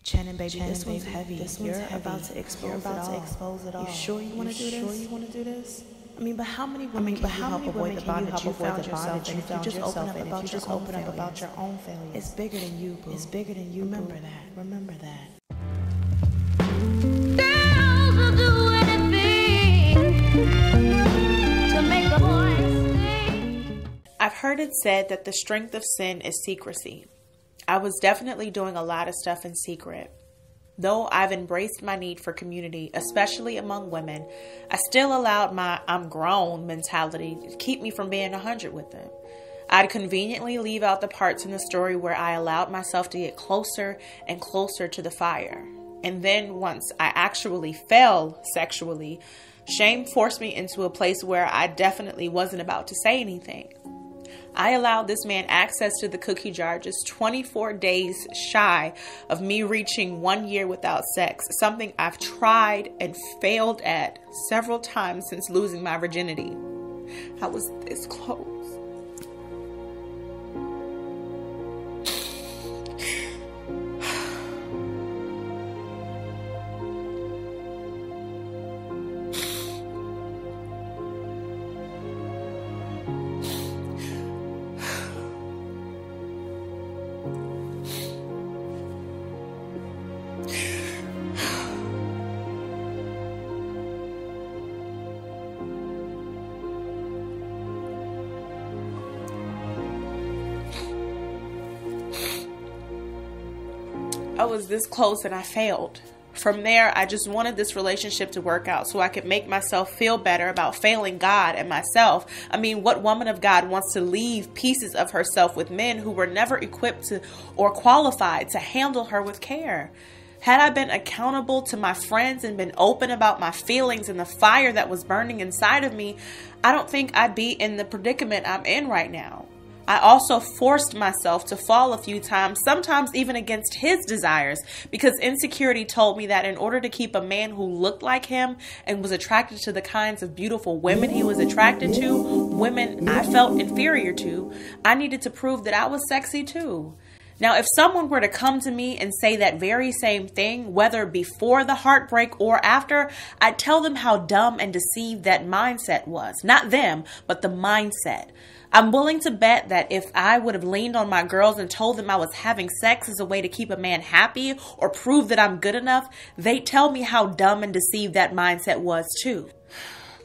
Channing, baby, this one's heavy. You're about to expose it all. You sure you want to do this? I mean, but how many women can you help avoid the bondage you found yourself in if you just open up about your own failures? It's bigger than you, boo. It's bigger than you. Remember that. Remember that. Girls will do anything to make a boy sing. I've heard it said that the strength of sin is secrecy. I was definitely doing a lot of stuff in secret. Though I've embraced my need for community, especially among women, I still allowed my I'm grown mentality to keep me from being 100 with them. I'd conveniently leave out the parts in the story where I allowed myself to get closer and closer to the fire. And then once I actually fell sexually, shame forced me into a place where I definitely wasn't about to say anything. I allowed this man access to the cookie jar just 24 days shy of me reaching 1 year without sex, something I've tried and failed at several times since losing my virginity. I was this close. I was this close and I failed. From there, I just wanted this relationship to work out so I could make myself feel better about failing God and myself. I mean, what woman of God wants to leave pieces of herself with men who were never equipped to or qualified to handle her with care? Had I been accountable to my friends and been open about my feelings and the fire that was burning inside of me, I don't think I'd be in the predicament I'm in right now. I also forced myself to fall a few times, sometimes even against his desires, because insecurity told me that in order to keep a man who looked like him and was attracted to the kinds of beautiful women he was attracted to, women I felt inferior to, I needed to prove that I was sexy too. Now, if someone were to come to me and say that very same thing, whether before the heartbreak or after, I'd tell them how dumb and deceived that mindset was. Not them, but the mindset. I'm willing to bet that if I would have leaned on my girls and told them I was having sex as a way to keep a man happy or prove that I'm good enough, they'd tell me how dumb and deceived that mindset was too.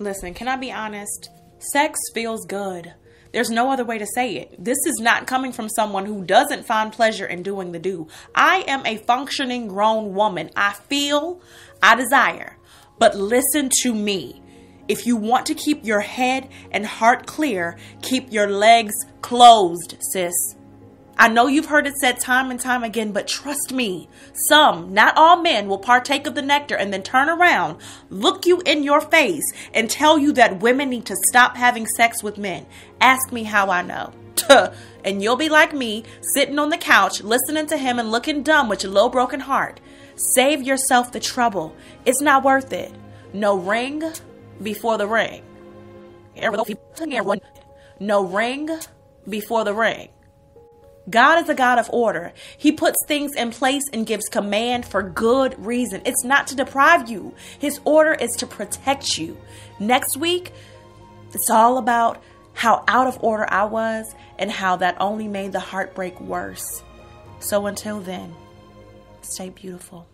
Listen, can I be honest? Sex feels good. There's no other way to say it. This is not coming from someone who doesn't find pleasure in doing the do. I am a functioning grown woman. I feel, I desire. But listen to me. If you want to keep your head and heart clear, keep your legs closed, sis. I know you've heard it said time and time again, but trust me, some, not all men, will partake of the nectar and then turn around, look you in your face, and tell you that women need to stop having sex with men. Ask me how I know. And you'll be like me, sitting on the couch, listening to him and looking dumb with your low broken heart. Save yourself the trouble. It's not worth it. No ring before the ring. No ring before the ring. God is a God of order. He puts things in place and gives command for good reason. It's not to deprive you. His order is to protect you. Next week, it's all about how out of order I was and how that only made the heartbreak worse. So until then, stay beautiful.